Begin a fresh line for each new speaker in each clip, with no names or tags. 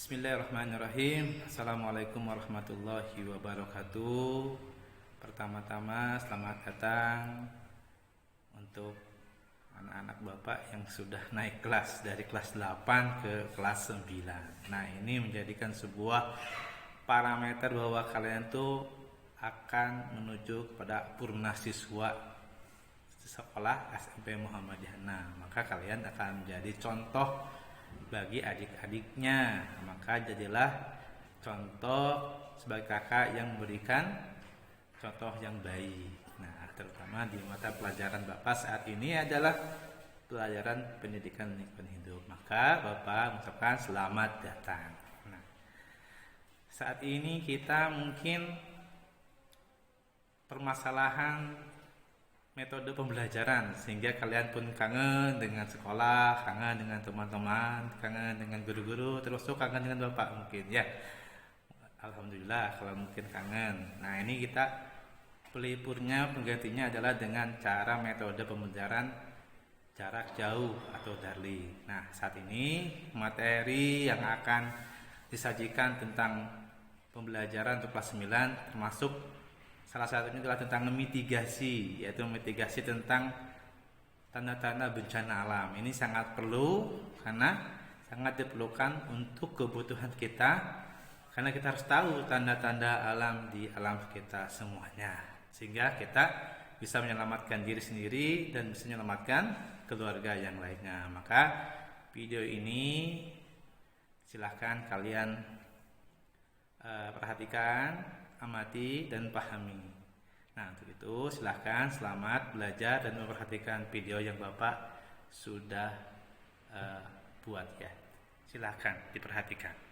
Bismillahirrahmanirrahim. Assalamualaikum warahmatullahi wabarakatuh. Pertama-tama selamat datang untuk anak-anak Bapak yang sudah naik kelas dari kelas 8 ke kelas 9. Nah, ini menjadikan sebuah parameter bahwa kalian tuh akan menuju kepada purna siswa sekolah SMP Muhammadiyah. Nah, maka kalian akan menjadi contoh bagi adik-adiknya. Maka jadilah contoh sebagai kakak yang memberikan contoh yang baik. Nah, terutama di mata pelajaran Bapak saat ini adalah pelajaran pendidikan lingkungan hidup. Maka Bapak mengucapkan selamat datang. Nah, saat ini kita mungkin permasalahan metode pembelajaran sehingga kalian pun kangen dengan sekolah, kangen dengan teman-teman, kangen dengan guru-guru, termasuk kangen dengan Bapak mungkin ya. Alhamdulillah kalau mungkin kangen. Nah, ini kita pelipurnya penggantinya adalah dengan cara metode pembelajaran jarak jauh atau daring. Nah, saat ini materi yang akan disajikan tentang pembelajaran untuk kelas 9 termasuk salah satunya adalah tentang mitigasi, yaitu mitigasi tentang tanda-tanda bencana alam. Ini sangat perlu karena sangat diperlukan untuk kebutuhan kita, karena kita harus tahu tanda-tanda alam di alam kita semuanya, sehingga kita bisa menyelamatkan diri sendiri dan bisa menyelamatkan keluarga yang lainnya. Maka video ini silahkan kalian perhatikan, amati dan pahami. Nah, untuk itu silahkan selamat belajar dan memperhatikan video yang Bapak sudah buat ya. Silahkan diperhatikan.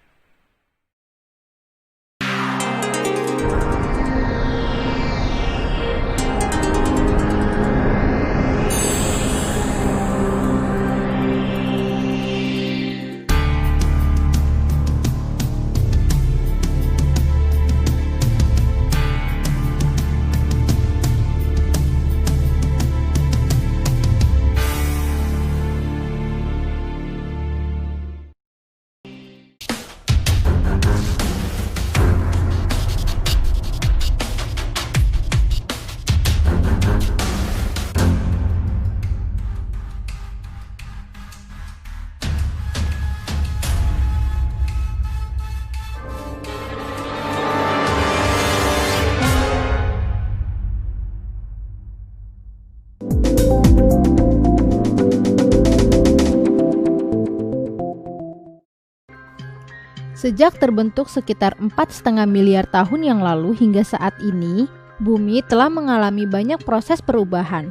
Sejak terbentuk sekitar 4,5 miliar tahun yang lalu hingga saat ini, bumi telah mengalami banyak proses perubahan.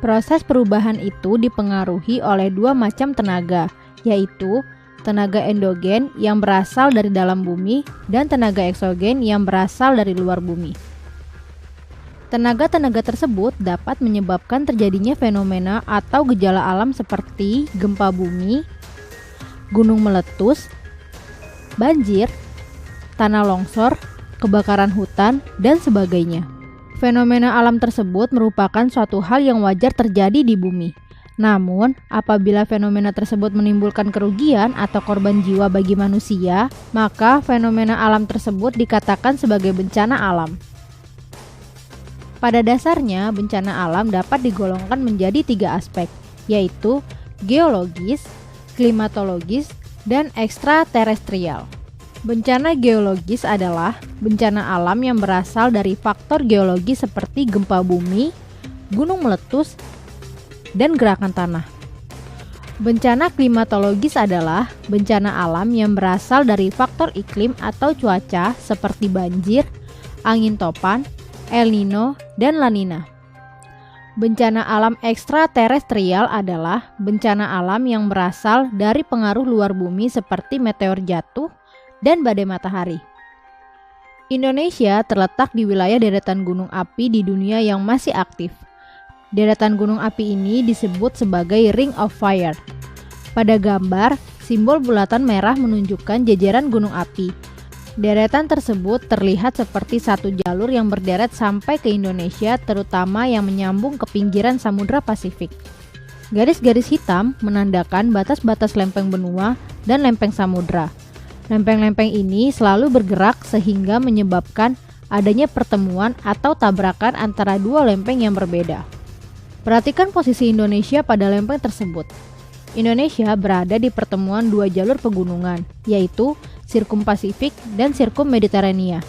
Proses perubahan itu dipengaruhi oleh dua macam tenaga, yaitu tenaga endogen yang berasal dari dalam bumi dan tenaga eksogen yang berasal dari luar bumi. Tenaga-tenaga tersebut dapat menyebabkan terjadinya fenomena atau gejala alam seperti gempa bumi, gunung meletus, banjir, tanah longsor, kebakaran hutan, dan sebagainya. Fenomena alam tersebut merupakan suatu hal yang wajar terjadi di bumi. Namun, apabila fenomena tersebut menimbulkan kerugian atau korban jiwa bagi manusia, maka fenomena alam tersebut dikatakan sebagai bencana alam. Pada dasarnya, bencana alam dapat digolongkan menjadi 3 aspek, yaitu geologis, klimatologis, dan ekstraterestrial. Bencana geologis adalah bencana alam yang berasal dari faktor geologis seperti gempa bumi, gunung meletus, dan gerakan tanah. Bencana klimatologis adalah bencana alam yang berasal dari faktor iklim atau cuaca seperti banjir, angin topan, El Nino, dan La Nina. Bencana alam ekstraterestrial adalah bencana alam yang berasal dari pengaruh luar bumi seperti meteor jatuh dan badai matahari. Indonesia terletak di wilayah deretan gunung api di dunia yang masih aktif. Deretan gunung api ini disebut sebagai Ring of Fire. Pada gambar, simbol bulatan merah menunjukkan jajaran gunung api. Deretan tersebut terlihat seperti satu jalur yang berderet sampai ke Indonesia, terutama yang menyambung ke pinggiran Samudra Pasifik. Garis-garis hitam menandakan batas-batas lempeng benua dan lempeng samudra. Lempeng-lempeng ini selalu bergerak sehingga menyebabkan adanya pertemuan atau tabrakan antara dua lempeng yang berbeda. Perhatikan posisi Indonesia pada lempeng tersebut. Indonesia berada di pertemuan dua jalur pegunungan, yaitu Sirkum Pasifik dan Sirkum Mediterania.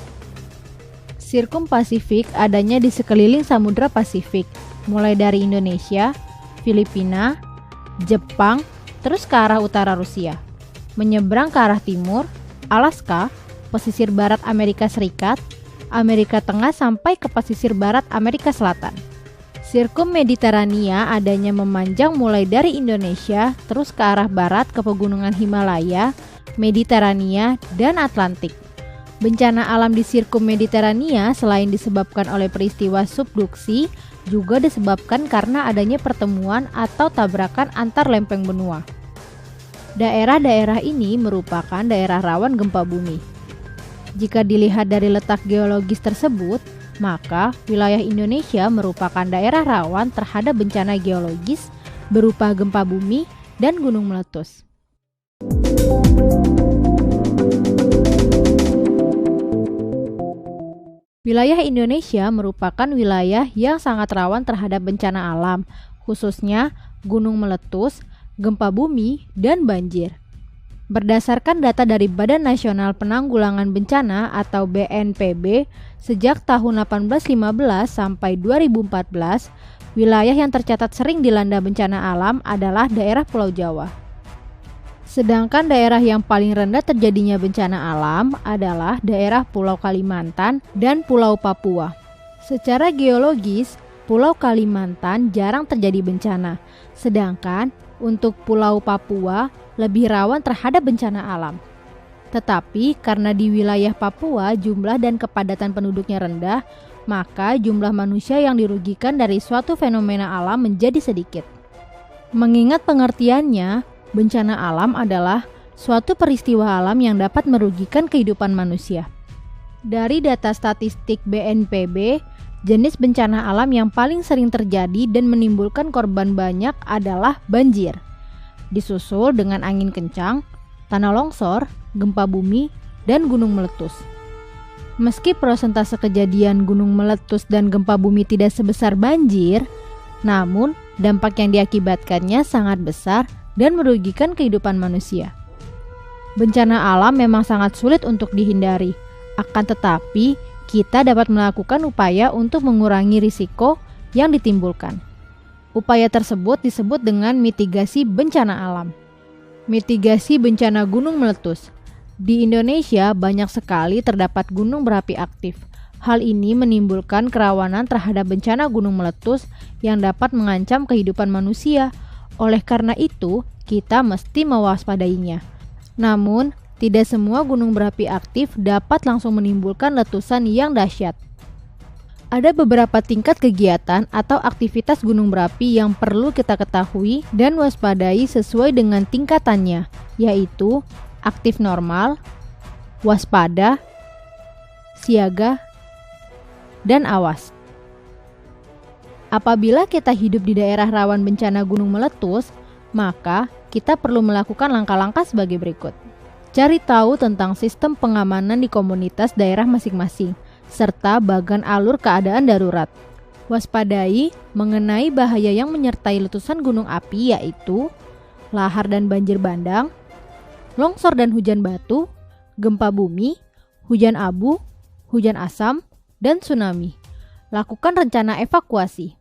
Sirkum Pasifik adanya di sekeliling Samudra Pasifik, mulai dari Indonesia, Filipina, Jepang, terus ke arah utara Rusia, menyeberang ke arah timur, Alaska, pesisir barat Amerika Serikat, Amerika Tengah sampai ke pesisir barat Amerika Selatan. Sirkum Mediterania adanya memanjang mulai dari Indonesia terus ke arah barat ke pegunungan Himalaya, Mediterania, dan Atlantik. Bencana alam di Sirkum Mediterania selain disebabkan oleh peristiwa subduksi, juga disebabkan karena adanya pertemuan atau tabrakan antar lempeng benua. Daerah-daerah ini merupakan daerah rawan gempa bumi. Jika dilihat dari letak geologis tersebut, maka wilayah Indonesia merupakan daerah rawan terhadap bencana geologis berupa gempa bumi dan gunung meletus. Wilayah Indonesia merupakan wilayah yang sangat rawan terhadap bencana alam, khususnya gunung meletus, gempa bumi, dan banjir. Berdasarkan data dari Badan Nasional Penanggulangan Bencana atau BNPB, sejak tahun 1815 sampai 2014, wilayah yang tercatat sering dilanda bencana alam adalah daerah Pulau Jawa. Sedangkan daerah yang paling rendah terjadinya bencana alam adalah daerah Pulau Kalimantan dan Pulau Papua. Secara geologis, Pulau Kalimantan jarang terjadi bencana, sedangkan untuk Pulau Papua lebih rawan terhadap bencana alam. Tetapi karena di wilayah Papua jumlah dan kepadatan penduduknya rendah, maka jumlah manusia yang dirugikan dari suatu fenomena alam menjadi sedikit. Mengingat pengertiannya, bencana alam adalah suatu peristiwa alam yang dapat merugikan kehidupan manusia. Dari data statistik BNPB, jenis bencana alam yang paling sering terjadi dan menimbulkan korban banyak adalah banjir, disusul dengan angin kencang, tanah longsor, gempa bumi, dan gunung meletus. Meski persentase kejadian gunung meletus dan gempa bumi tidak sebesar banjir, namun dampak yang diakibatkannya sangat besar dan merugikan kehidupan manusia. Bencana alam memang sangat sulit untuk dihindari, akan tetapi kita dapat melakukan upaya untuk mengurangi risiko yang ditimbulkan. Upaya tersebut disebut dengan mitigasi bencana alam. Mitigasi bencana gunung meletus. Di Indonesia banyak sekali terdapat gunung berapi aktif. Hal ini menimbulkan kerawanan terhadap bencana gunung meletus yang dapat mengancam kehidupan manusia. Oleh karena itu, kita mesti mewaspadainya. Namun, tidak semua gunung berapi aktif dapat langsung menimbulkan letusan yang dahsyat. Ada beberapa tingkat kegiatan atau aktivitas gunung berapi yang perlu kita ketahui dan waspadai sesuai dengan tingkatannya, yaitu aktif normal, waspada, siaga, dan awas. Apabila kita hidup di daerah rawan bencana gunung meletus, maka kita perlu melakukan langkah-langkah sebagai berikut. Cari tahu tentang sistem pengamanan di komunitas daerah masing-masing, serta bagan alur keadaan darurat. Waspadai mengenai bahaya yang menyertai letusan gunung api, yaitu lahar dan banjir bandang, longsor dan hujan batu, gempa bumi, hujan abu, hujan asam, dan tsunami. Lakukan rencana evakuasi.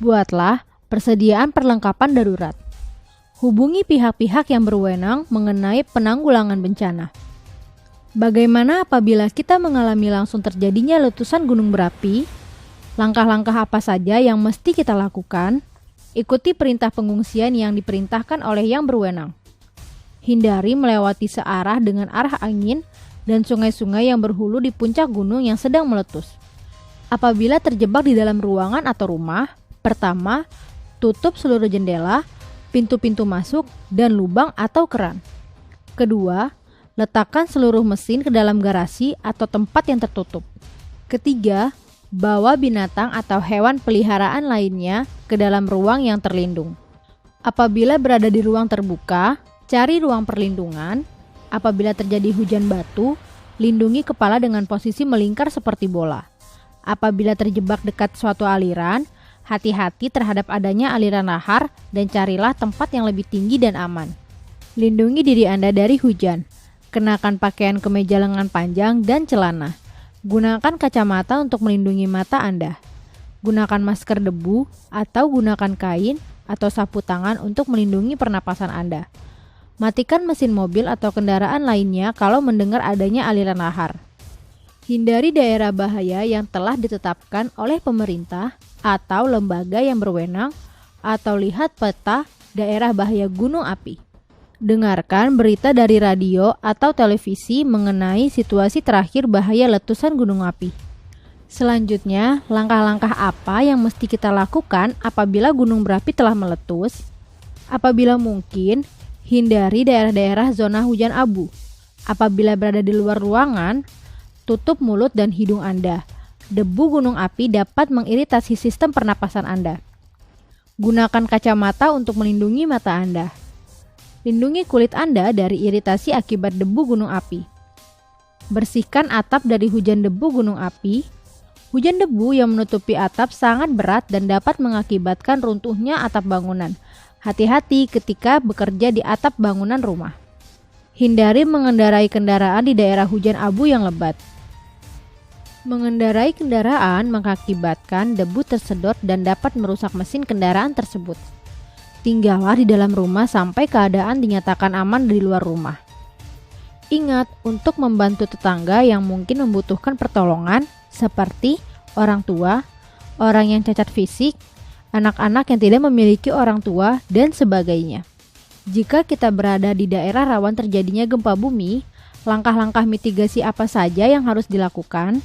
Buatlah persediaan perlengkapan darurat. Hubungi pihak-pihak yang berwenang mengenai penanggulangan bencana. Bagaimana apabila kita mengalami langsung terjadinya letusan gunung berapi? Langkah-langkah apa saja yang mesti kita lakukan? Ikuti perintah pengungsian yang diperintahkan oleh yang berwenang. Hindari melewati searah dengan arah angin dan sungai-sungai yang berhulu di puncak gunung yang sedang meletus. Apabila terjebak di dalam ruangan atau rumah, pertama, tutup seluruh jendela, pintu-pintu masuk, dan lubang atau keran. Kedua, letakkan seluruh mesin ke dalam garasi atau tempat yang tertutup. Ketiga, bawa binatang atau hewan peliharaan lainnya ke dalam ruang yang terlindung. Apabila berada di ruang terbuka, cari ruang perlindungan. Apabila terjadi hujan batu, lindungi kepala dengan posisi melingkar seperti bola. Apabila terjebak dekat suatu aliran, hati-hati terhadap adanya aliran lahar dan carilah tempat yang lebih tinggi dan aman. Lindungi diri Anda dari hujan. Kenakan pakaian kemeja lengan panjang dan celana. Gunakan kacamata untuk melindungi mata Anda. Gunakan masker debu atau gunakan kain atau sapu tangan untuk melindungi pernapasan Anda. Matikan mesin mobil atau kendaraan lainnya kalau mendengar adanya aliran lahar. Hindari daerah bahaya yang telah ditetapkan oleh pemerintah atau lembaga yang berwenang atau lihat peta daerah bahaya gunung api. Dengarkan berita dari radio atau televisi mengenai situasi terakhir bahaya letusan gunung api. Selanjutnya, langkah-langkah apa yang mesti kita lakukan apabila gunung berapi telah meletus? Apabila mungkin, hindari daerah-daerah zona hujan abu. Apabila berada di luar ruangan, tutup mulut dan hidung Anda. Debu gunung api dapat mengiritasi sistem pernapasan Anda. Gunakan kacamata untuk melindungi mata Anda. Lindungi kulit Anda dari iritasi akibat debu gunung api. Bersihkan atap dari hujan debu gunung api. Hujan debu yang menutupi atap sangat berat dan dapat mengakibatkan runtuhnya atap bangunan. Hati-hati ketika bekerja di atap bangunan rumah. Hindari mengendarai kendaraan di daerah hujan abu yang lebat. Mengendarai kendaraan mengakibatkan debu tersedot dan dapat merusak mesin kendaraan tersebut. Tinggallah di dalam rumah sampai keadaan dinyatakan aman di luar rumah. Ingat untuk membantu tetangga yang mungkin membutuhkan pertolongan seperti orang tua, orang yang cacat fisik, anak-anak yang tidak memiliki orang tua, dan sebagainya. Jika kita berada di daerah rawan terjadinya gempa bumi, langkah-langkah mitigasi apa saja yang harus dilakukan?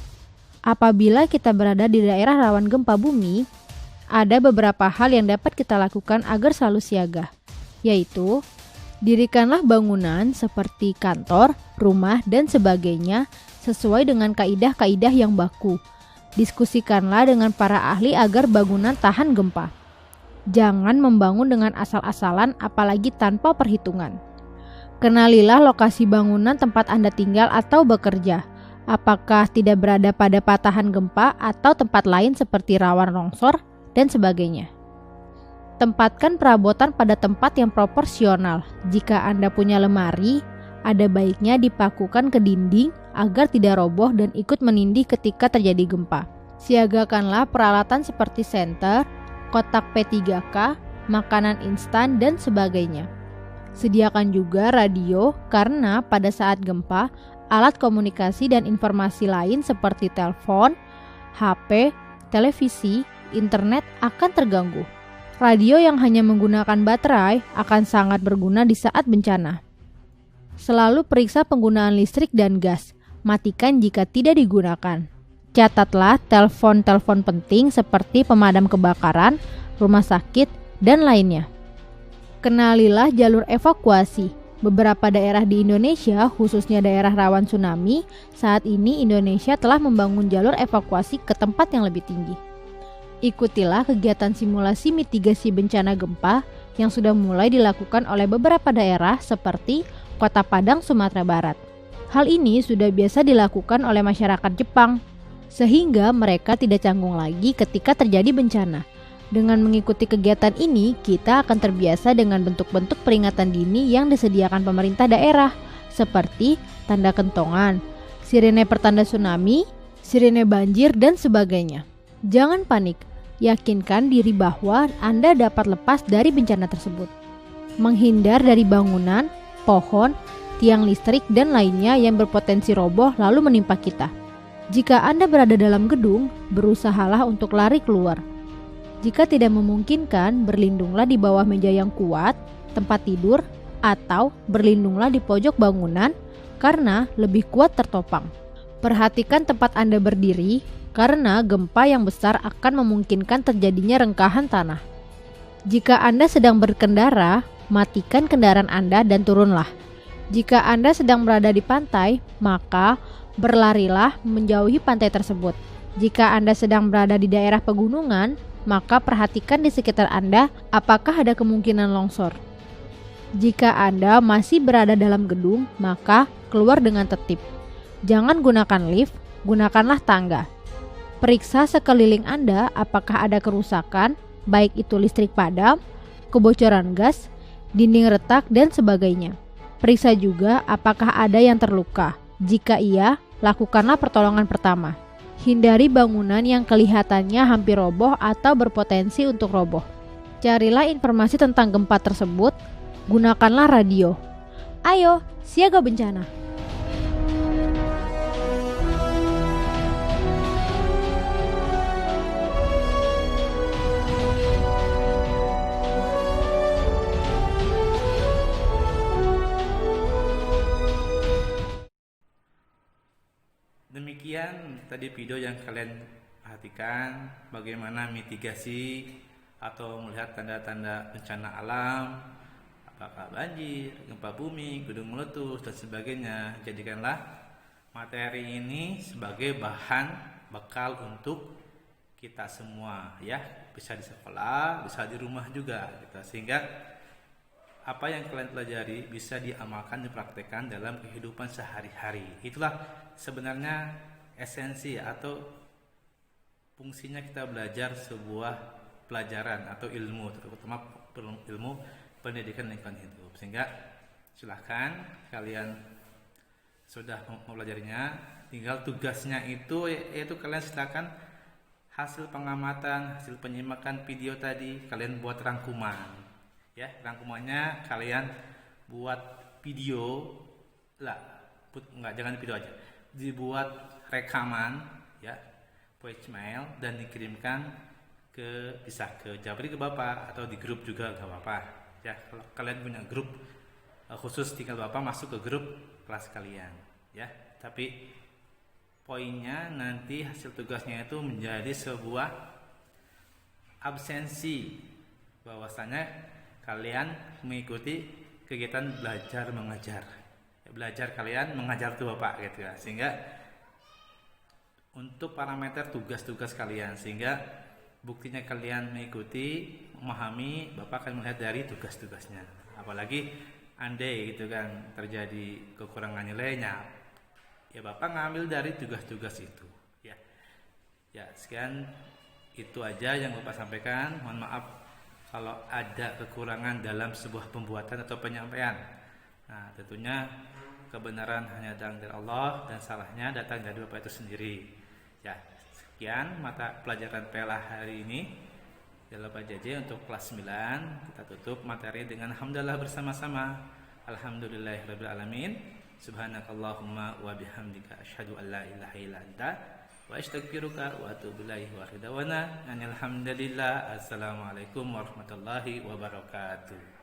Apabila kita berada di daerah rawan gempa bumi, ada beberapa hal yang dapat kita lakukan agar selalu siaga, yaitu dirikanlah bangunan seperti kantor, rumah, dan sebagainya sesuai dengan kaidah-kaidah yang baku. Diskusikanlah dengan para ahli agar bangunan tahan gempa. Jangan membangun dengan asal-asalan apalagi tanpa perhitungan. Kenalilah lokasi bangunan tempat Anda tinggal atau bekerja. Apakah tidak berada pada patahan gempa atau tempat lain seperti rawan longsor dan sebagainya. Tempatkan perabotan pada tempat yang proporsional. Jika Anda punya lemari, ada baiknya dipakukan ke dinding agar tidak roboh dan ikut menindih ketika terjadi gempa. Siagakanlah peralatan seperti senter, kotak P3K, makanan instan, dan sebagainya. Sediakan juga radio karena pada saat gempa, alat komunikasi dan informasi lain seperti telepon, HP, televisi, internet akan terganggu. Radio yang hanya menggunakan baterai akan sangat berguna di saat bencana. Selalu periksa penggunaan listrik dan gas. Matikan jika tidak digunakan. Catatlah telepon-telepon penting seperti pemadam kebakaran, rumah sakit, dan lainnya. Kenalilah jalur evakuasi. Beberapa daerah di Indonesia, khususnya daerah rawan tsunami, saat ini Indonesia telah membangun jalur evakuasi ke tempat yang lebih tinggi. Ikutilah kegiatan simulasi mitigasi bencana gempa yang sudah mulai dilakukan oleh beberapa daerah seperti Kota Padang, Sumatera Barat. Hal ini sudah biasa dilakukan oleh masyarakat Jepang, sehingga mereka tidak canggung lagi ketika terjadi bencana. Dengan mengikuti kegiatan ini, kita akan terbiasa dengan bentuk-bentuk peringatan dini yang disediakan pemerintah daerah, seperti tanda kentongan, sirene pertanda tsunami, sirene banjir, dan sebagainya. Jangan panik, yakinkan diri bahwa Anda dapat lepas dari bencana tersebut. Menghindar dari bangunan, pohon, tiang listrik, dan lainnya yang berpotensi roboh lalu menimpa kita. Jika Anda berada dalam gedung, berusahalah untuk lari keluar. Jika tidak memungkinkan, berlindunglah di bawah meja yang kuat, tempat tidur, atau berlindunglah di pojok bangunan karena lebih kuat tertopang. Perhatikan tempat Anda berdiri karena gempa yang besar akan memungkinkan terjadinya rengkahan tanah. Jika Anda sedang berkendara, matikan kendaraan Anda dan turunlah. Jika Anda sedang berada di pantai, maka berlarilah menjauhi pantai tersebut. Jika Anda sedang berada di daerah pegunungan, maka perhatikan di sekitar Anda apakah ada kemungkinan longsor. Jika Anda masih berada dalam gedung, maka keluar dengan tertib. Jangan gunakan lift, gunakanlah tangga. Periksa sekeliling Anda apakah ada kerusakan, baik itu listrik padam, kebocoran gas, dinding retak, dan sebagainya. Periksa juga apakah ada yang terluka. Jika iya, lakukanlah pertolongan pertama. Hindari bangunan yang kelihatannya hampir roboh atau berpotensi untuk roboh. Carilah informasi tentang gempa tersebut. Gunakanlah radio. Ayo, siaga bencana.
Demikian tadi video yang kalian perhatikan bagaimana mitigasi atau melihat tanda-tanda bencana alam, apakah banjir, gempa bumi, gunung meletus dan sebagainya. Jadikanlah materi ini sebagai bahan bekal untuk kita semua ya, bisa di sekolah, bisa di rumah juga gitu. Sehingga apa yang kalian pelajari bisa diamalkan, dipraktekkan dalam kehidupan sehari-hari. Itulah sebenarnya esensi atau fungsinya kita belajar sebuah pelajaran atau ilmu, terutama ilmu pendidikan lingkungan hidup. Sehingga silahkan kalian sudah mempelajarinya, tinggal tugasnya itu yaitu kalian silakan hasil pengamatan, hasil penyimakan video tadi kalian buat rangkuman. Ya, rangkumannya kalian buat video lah, jangan video aja, dibuat rekaman ya, voice mail dan dikirimkan bisa ke Japri ke Bapak atau di grup juga gak apa-apa ya. Kalau kalian punya grup khusus, tinggal Bapak masuk ke grup kelas kalian ya. Tapi poinnya nanti hasil tugasnya itu menjadi sebuah absensi, bahwasanya kalian mengikuti kegiatan belajar mengajar. Belajar kalian mengajar tuh Bapak gitu ya. Sehingga untuk parameter tugas-tugas kalian, sehingga buktinya kalian mengikuti, memahami, Bapak akan melihat dari tugas-tugasnya. Apalagi andai gitu kan terjadi kekurangan nilainya, ya Bapak ngambil dari tugas-tugas itu ya. Ya, sekian itu aja yang Bapak sampaikan. Mohon maaf kalau ada kekurangan dalam sebuah pembuatan atau penyampaian. Nah, tentunya kebenaran hanya datang dari Allah dan salahnya datang dari Bapak itu sendiri. Ya, sekian mata pelajaran PLA hari ini dalam PJJ untuk kelas 9. Kita tutup materi dengan hamdalah bersama-sama. Alhamdulillahirabbil alamin. Subhanakallahumma wa bihamdika asyhadu an la ilaha illa anta wa astaghfiruka wa atubu ilaihi wa ridwana. Alhamdulillah. Assalamualaikum warahmatullahi wabarakatuh.